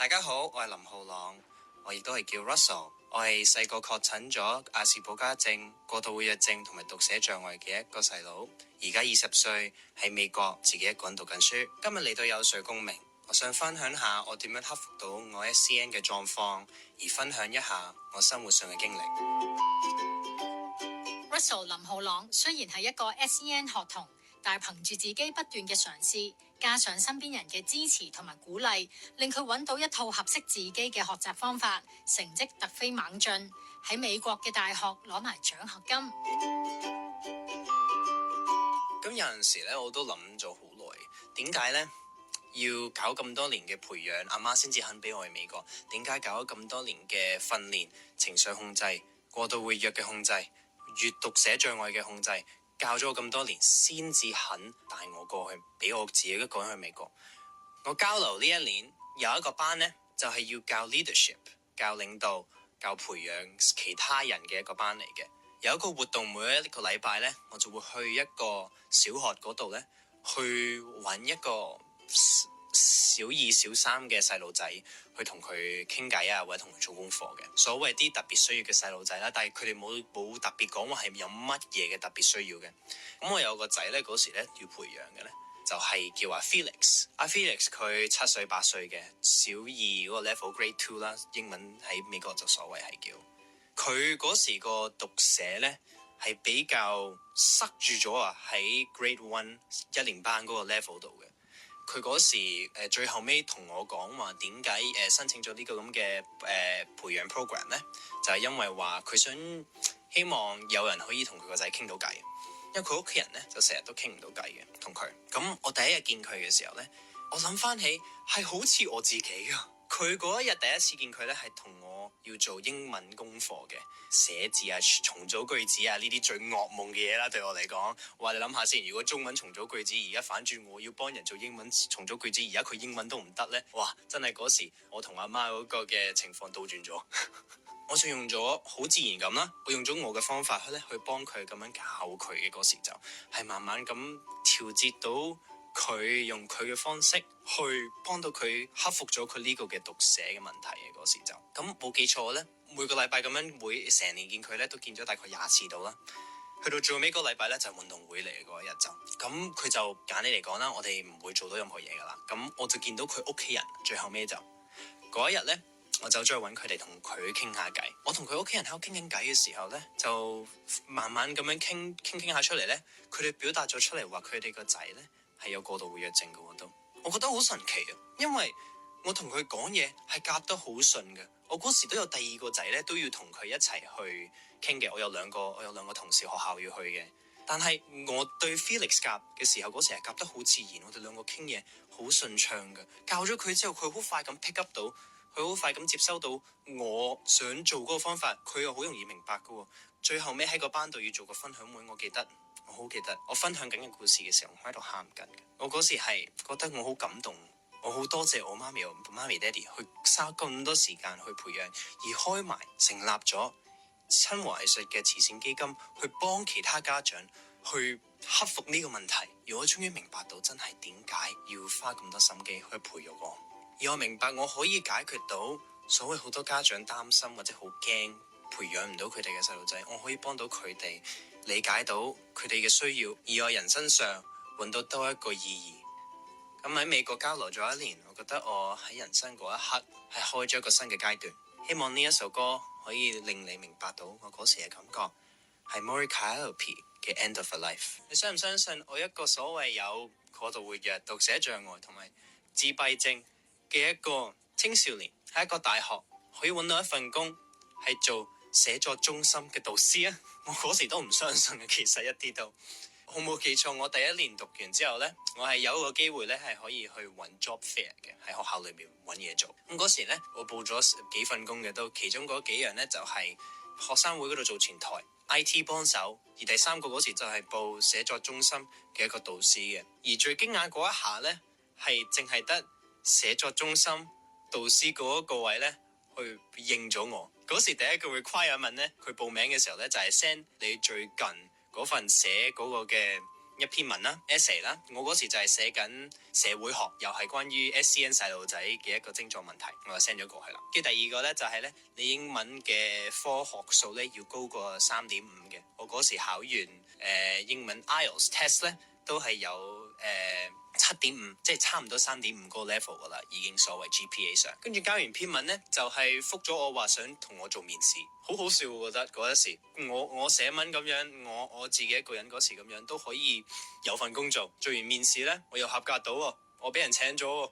大家好，我係林浩朗，我亦都係叫 Russell。我係細個確診咗亞氏保加症、過度活躍症同埋讀寫障礙嘅一個細佬，而家20歲，喺美國自己一個人讀緊書。今日嚟到有誰共鳴，我想分享下我點樣克服到我 SEN 嘅狀況，而分享一下我生活上嘅經歷。Russell 林浩朗雖然係一個 SEN 學童，但係憑住自己不斷嘅嘗試，加上身邊人嘅支持同埋鼓勵，令佢揾到一套合適自己嘅學習方法，成績突飛猛進，喺美國嘅大學攞埋獎學金。咁有陣時咧，我都諗咗好耐，點解呢？要搞咁多年嘅培養，阿媽先至肯俾我去美國？點解搞咗咁多年嘅訓練、情緒控制、過度活躍嘅控制、閱讀寫障礙嘅控制，教咗我咁多年，先至肯帶我過去，俾我自己一個人去美國。我交流呢一年有一個班呢，就係要教 leadership、教領導、教培養其他人嘅一個班嚟嘅。有一個活動，每一個禮拜呢，我就會去一個小學嗰度呢，去揾一個小二、小三嘅細路仔，去同佢傾偈啊，或者同佢做功課嘅。所謂啲特別需要嘅細路仔啦，但係佢哋冇特別講話係有乜嘢嘅特別需要嘅。咁我有個仔呢，嗰時呢要培養嘅呢，就係叫阿 Felix。阿 Felix 佢7歲8歲嘅，小二嗰個 level Grade 2啦，英文喺美國就所謂係叫。佢嗰時個讀寫呢，係比較塞住咗啊，喺 Grade 1一年班嗰個 level 度嘅。佢嗰時最後尾同我講話點解申請咗呢個咁嘅培養 program 呢？就係因為話佢想希望有人可以同佢個仔傾到偈，因為佢屋企人呢就成日都傾唔到偈嘅同佢。咁我第一日見佢嘅時候呢，我諗翻起係好似我自己啊。佢嗰一日第一次見佢呢，係同我要做英文功課嘅，寫字啊、重組句子啊，呢啲最噩夢嘅嘢啦，對我嚟講。話你諗下先，如果中文重組句子，而家反轉我要幫人做英文重組句子，而家佢英文都唔得呢？哇！真係嗰時我同阿媽嗰個嘅情況倒轉咗。我就用咗好自然咁啦，我用咗我嘅方法去幫佢咁樣教佢嘅。嗰時就係慢慢咁調節到佢用佢嘅方式去幫到佢克服咗佢呢個嘅讀寫嘅問題嘅。嗰時就咁冇記錯呢，每個禮拜咁樣會成年見佢呢，都見咗大概20次到啦。去到最尾個禮拜呢，就係運動會嚟嘅嗰一日就咁，佢就簡單嚟講啦，我哋唔會做到任何嘢噶啦。咁我就見到佢屋企人，最後尾就嗰一日呢，我走咗去揾佢哋，同佢傾下偈。我同佢屋企人喺度傾緊偈嘅時候呢，就慢慢咁樣傾下出嚟呢，佢哋表達咗出嚟話佢哋個仔呢係有過度活躍症嘅。我覺得好神奇啊，因為我同佢講嘢係夾得好順嘅。我嗰時都有第二個仔呢，都要同佢一齊去傾嘅。我有兩個同事學校要去嘅，但係我對 Felix 夾嘅時候，嗰時係夾得好自然。我哋兩個傾嘢好順暢嘅。教咗佢之後，佢好快咁 pick up 到，佢好快咁接收到我想做嗰個方法，佢又好容易明白嘅。最後尾喺個班度要做個分享會，我好記得我分享緊嘅故事嘅時候，我喺度喊緊嘅。我嗰時係覺得我好感動，我好多謝我媽咪爹哋去花咁多時間去培養，而開埋成立咗親和藝術嘅慈善基金，去幫其他家長去克服呢個問題。而我終於明白到真係點解要花咁多心機去培育我，而我明白我可以解決到所謂好多家長擔心或者好驚培養唔到佢哋嘅細路仔，我可以幫到佢哋理解到佢哋嘅需要，而我人身上揾到多一個意義。咁喺美國交流咗1年，我覺得我喺人生嗰一刻係開咗一個新嘅階段。希望呢一首歌可以令你明白到我嗰時嘅感覺，係 Mori Calliope 嘅 End of a Life。你相唔相信我一個所謂有過度活躍、讀寫障礙同埋自閉症嘅一個青少年，喺一個大學可以揾到一份工，係做寫作中心嘅導師啊！我嗰時都唔相信嘅，其實一啲都。我冇記錯，我第一年讀完之後呢，我係有一個機會呢，係可以去揾 job fair 嘅，喺學校裏面揾嘢做。咁嗰時呢，我報咗幾份工嘅，都其中嗰幾樣呢，就係學生會嗰度做前台 IT 幫手，而第3個嗰時就係報寫作中心嘅一個導師嘅。而最驚訝嗰一下呢，係淨係得寫作中心導師嗰一個位呢，去應咗我。嗰時第一個 requirement 呢，佢報名嘅時候呢，就係 send 你最近嗰份寫嗰個嘅一篇文啦 essay 啦，我嗰時就係寫緊社會學，又係關於 SEN 細路仔嘅一個症狀問題，我就 send 咗過去啦。跟住第二個咧就係咧，你英文嘅科學數咧要高過3.5嘅，我嗰時考完英文 IELTS test 咧都係有7.5，即係差唔多3.5個 level 噶啦，已經所謂 GPA 上。跟住交完篇文咧，就係覆咗我話想同我做面試，好好笑，我覺得嗰一時我寫文咁樣，我自己一個人嗰時咁樣都可以有份工做。做完面試咧，我又合格到喎，我俾人請咗喎，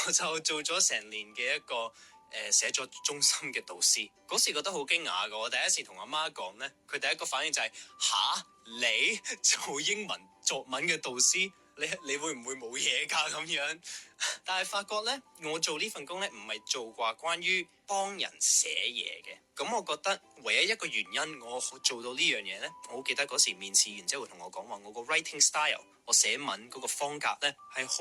我就做咗成年嘅一個寫作中心嘅導師。嗰時覺得好驚訝㗎，我第一次同阿媽講咧，佢第一個反應就係吓，你做英文作文嘅導師？你會唔會冇嘢㗎咁樣？但係發覺咧，我做呢份工咧，唔係做過關於幫人寫嘢嘅。咁我覺得唯一一個原因我做到呢樣嘢咧，我好記得嗰時面試完之後會同我講話，我個 writing style， 我寫文嗰個風格咧係好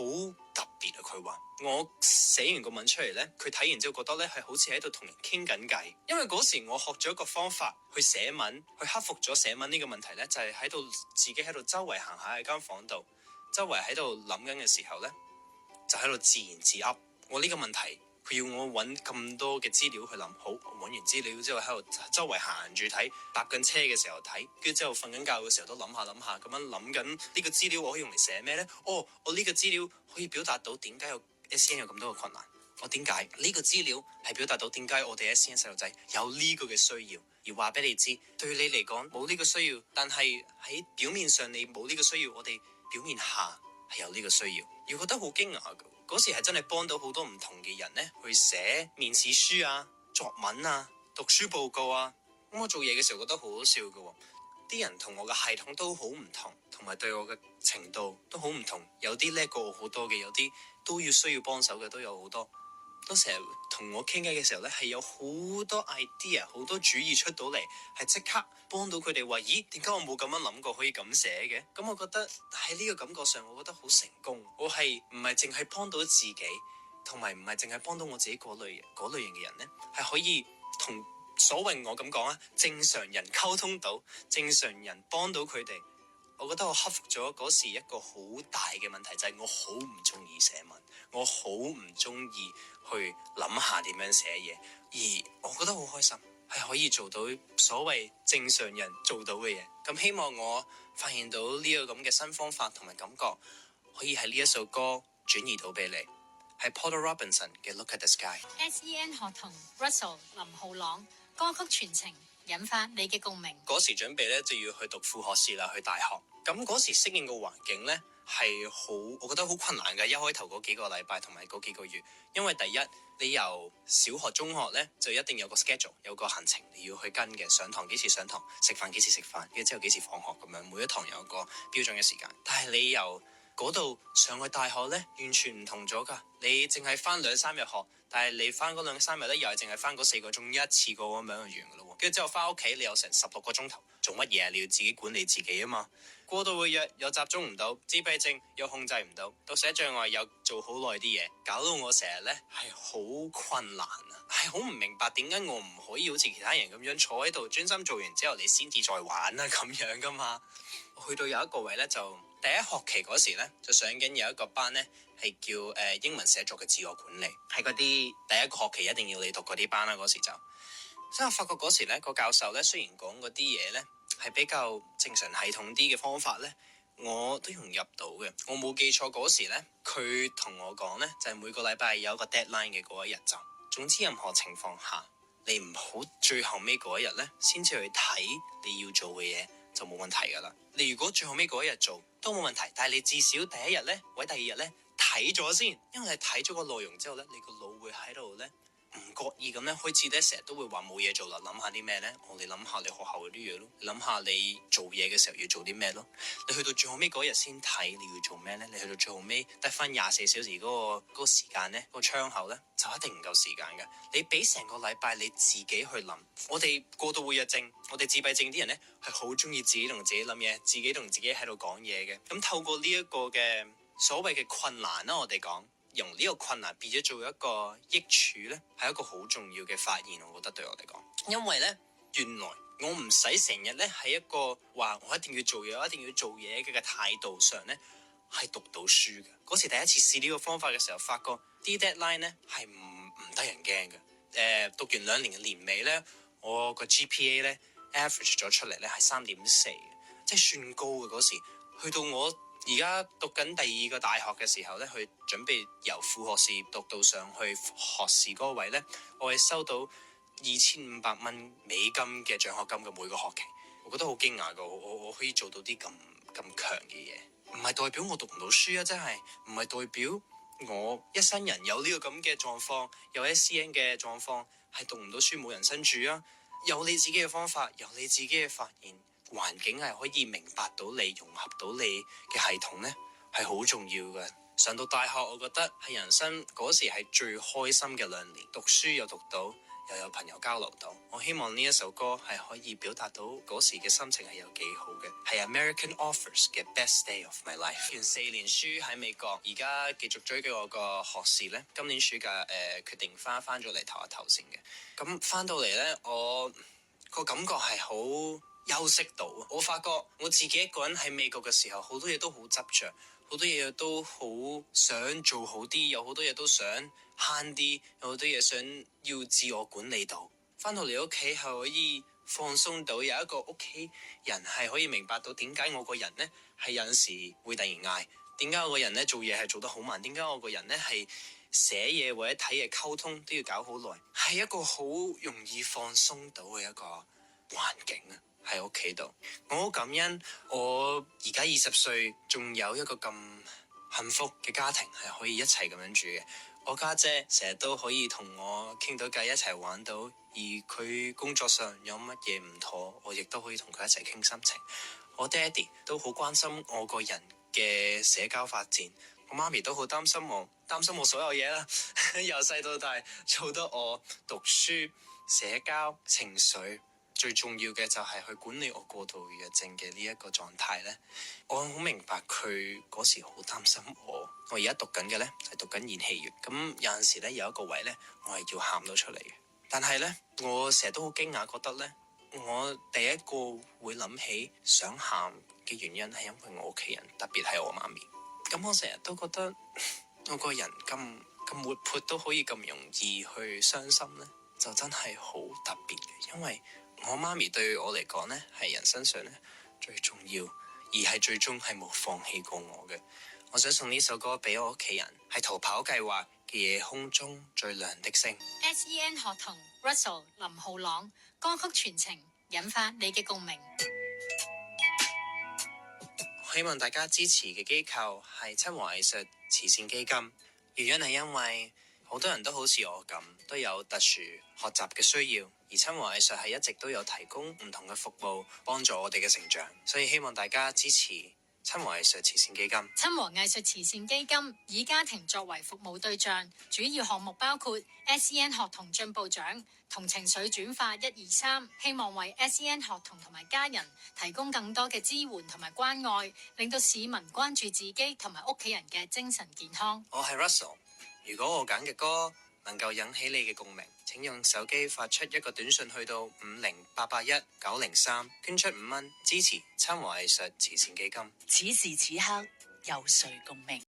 特別啊！佢話我寫完個文出嚟咧，佢睇完之後覺得咧係好似喺度同人傾緊偈。因為嗰時我學咗一個方法去寫文，去克服咗寫文呢個問題咧，就係喺度自己喺度周圍行下喺間房度。周圍喺度諗緊嘅時候呢，就喺度自言自噏。我呢個問題，佢要我揾咁多嘅資料去諗。好，揾完資料之後喺度周圍行住睇，搭緊車嘅時候睇，跟住之後瞓緊覺嘅時候都諗下咁樣諗緊呢個資料我可以用嚟寫咩呢？哦，我呢個資料可以表達到點解有 SEN 有咁多嘅困難。我點解呢個資料係表達到點解我哋 SEN 細路仔有呢個嘅需要，而話俾你知，對你嚟講冇呢個需要，但係喺表面上你冇呢個需要，我哋表面下係有呢個需要，要覺得好驚訝㗎。嗰時係真係幫到好多唔同嘅人呢，去寫面試書啊、作文啊、讀書報告啊。咁我做嘢嘅時候覺得好好笑㗎，啲人同我嘅系統都好唔同，同埋對我嘅程度都好唔同。有啲叻過我好多嘅，有啲都要需要幫手嘅，都有好多。都成日同我傾偈嘅時候咧，係有好多 idea， 好多主意出到嚟，係即刻幫到佢哋話：咦，點解我冇咁樣諗過可以咁寫嘅？咁我覺得喺呢個感覺上，我覺得好成功。我係唔係淨係幫到自己，同埋唔係淨係幫到我自己嗰類型嘅人呢？係可以同所謂我咁講啊，正常人溝通到，正常人幫到佢哋。我覺得我克服咗嗰時一個好大嘅問題，就係我好唔中意寫文，我好唔中意去諗下點樣寫嘢，而我覺得好開心，係可以做到所謂正常人做到嘅嘢。咁希望我發現到呢個咁嘅新方法同埋感覺，可以喺呢一首歌轉移到俾你，係 Porter Robinson 嘅 Look at the Sky。SEN 學童 Russell 林浩朗歌曲傳情，引發你嘅共鳴。嗰時準備咧就要去讀副學士啦，去大學。咁嗰時適應個環境咧係好，我覺得好困難嘅。一開頭嗰幾個禮拜同埋嗰幾個月，因為第一你由小學、中學咧就一定有個 schedule， 有個行程你要去跟嘅。上堂幾時上堂，食飯幾時食飯，跟住之後幾時放學咁樣，每一堂有個標準嘅時間。但係你由嗰度上去大學咧，完全唔同咗㗎。你淨係返2-3日學，但係你返嗰2-3日咧，又係淨係返嗰4個鐘一次過咁樣就完㗎咯喎。跟住之後返屋企，你有成16個鐘頭做乜嘢啊？你要自己管理自己啊嘛。過度活躍又集中唔到，自閉症又控制唔到，讀寫障礙又做好耐啲嘢，搞到我成日咧係好困難啊，係好唔明白點解我唔可以好似其他人咁樣坐喺度專心做完之後你先至再玩啊咁樣噶嘛。我去到有一個位咧，就第一學期嗰時咧就上緊有一個班咧係叫英文寫作嘅自我管理，係嗰啲第一個學期一定要你讀嗰啲班啦。嗰時就所以我發覺嗰時咧個教授咧雖然講嗰啲嘢咧係比較正常系統啲嘅方法咧，我都融入到嘅。我冇記錯嗰時咧，佢同我講咧就係每個禮拜有一個 deadline 嘅嗰一日就。總之任何情況下，你唔好最後尾嗰一日咧先至去睇你要做嘅嘢就冇問題噶啦。你如果最後尾嗰一日做都冇問題，但係你至少第一日咧或者第二日咧睇咗先，因為你睇咗個內容之後咧，你個腦會喺度咧唔覺意咁咧開始咧成日都會話冇嘢做啦，諗下啲咩咧？我哋諗下你學校嗰啲嘢咯，諗下你做嘢嘅時候要做啲咩咯。你去到最後尾嗰日先睇你要做咩咧？你去到最後尾得翻24小時嗰個時間咧，嗰個窗口咧就一定唔夠時間嘅。你俾成個禮拜你自己去諗。我哋過度活躍症，我哋自閉症啲人咧係好中意自己同自己諗嘢，自己同自己喺度講嘢嘅。咁透過呢一個嘅所謂嘅困難啦，我哋講。用呢個困難變咗做一個益處呢，係一個好重要嘅發現，我覺得對我嚟講，因為呢，原來我唔使成日咧喺一個話我一定要做嘢，我一定要做嘢嘅態度上咧係讀到書嘅。嗰時第一次試呢個方法嘅時候，發覺啲 deadline 咧係唔得人驚嘅。讀完2年嘅年尾咧，我個 GPA 咧 average 咗出嚟咧係3.4，即係算高嘅嗰時。去到我而家讀緊第2個大學嘅時候咧，去準備由副學士讀到上去學士嗰個位咧，我係收到2500蚊美金嘅獎學金嘅每個學期。我覺得好驚訝㗎，我可以做到啲咁強嘅嘢，唔係代表我讀唔到書啊！真係唔係代表我一生人有呢個咁嘅狀況，有 SCN 嘅狀況係讀唔到書冇人生住啊！有你自己嘅方法，有你自己嘅發現，環境係可以明白到你，融合到你嘅系統呢，係好重要嘅。上到大學，我覺得係人生嗰時係最開心嘅2年，讀書又讀到，又有朋友交流到。我希望呢一首歌係可以表達到嗰時嘅心情係有幾好嘅，係 American Authors 嘅 Best Day of My Life。完4年書喺美國，而家繼續追緊我個學士呢。今年暑假決定翻咗嚟唞一唞先嘅。咁翻到嚟呢，我個感覺係好休息到。我發覺我自己一個人喺美國嘅時候，好多嘢都好執着，好多嘢都好想做好啲，有好多嘢都想慳啲，有好多嘢想要自我管理到。翻到嚟屋企係可以放鬆到，有一個屋企人係可以明白到點解我個人呢係有陣時會突然嗌，點解我個人呢做嘢係做得好慢，點解我個人呢係寫嘢或者睇嘢溝通都要搞好耐，係一個好容易放鬆到嘅一個環境啊！喺屋企度，我好感恩我而家20歲，仲有一個咁幸福嘅家庭係可以一齊咁樣住嘅。我家姐成日都可以同我傾到偈，一齊玩到，而佢工作上有乜嘢唔妥，我亦都可以同佢一齊傾心情。我爹哋都好關心我個人嘅社交發展，我媽咪都好擔心我所有嘢啦，由細到大做得我讀書、社交、情緒。最重要嘅就係去管理我過度抑鬱症嘅呢一個狀態呢。我好明白佢嗰時好擔心我。我而家讀緊嘅呢，係讀緊演戲院，咁有陣時呢，有一個位呢，我係要喊到出嚟嘅。但係呢，我成日都好驚訝，覺得呢，我第一個會諗起想喊嘅原因係因為我屋企人，特別係我媽咪。咁我成日都覺得我個人咁活潑都可以咁容易去傷心呢，就真係好特別嘅。因為我媽咪對我嚟講呢，係人生上呢最重要，而係最終係冇放棄過我嘅。我想送呢首歌俾我屋企人，係逃跑計劃嘅夜空中最亮的星。SEN 學童 Russell 林浩朗歌曲全程引發你嘅共鳴。希望大家支持嘅機構係親和藝術慈善基金，原因係因為好多人都好似我咁，都有特殊學習嘅需要，而親和藝術係一直都有提供唔同嘅服務，幫助我哋嘅成長，所以希望大家支持親和藝術慈善基金。親和藝術慈善基金以家庭作為服務對象，主要項目包括 SEN 學童進步獎同情緒轉化123，希望為 SEN 學童同埋家人提供更多嘅支援同埋關愛，令到市民關注自己同埋屋企人嘅精神健康。我係 Russell， 如果我揀嘅歌能夠引起你嘅共鳴，請用手機發出一個短信去到50881-903，捐出5蚊支持親和藝術慈善基金。此時此刻有誰共鳴？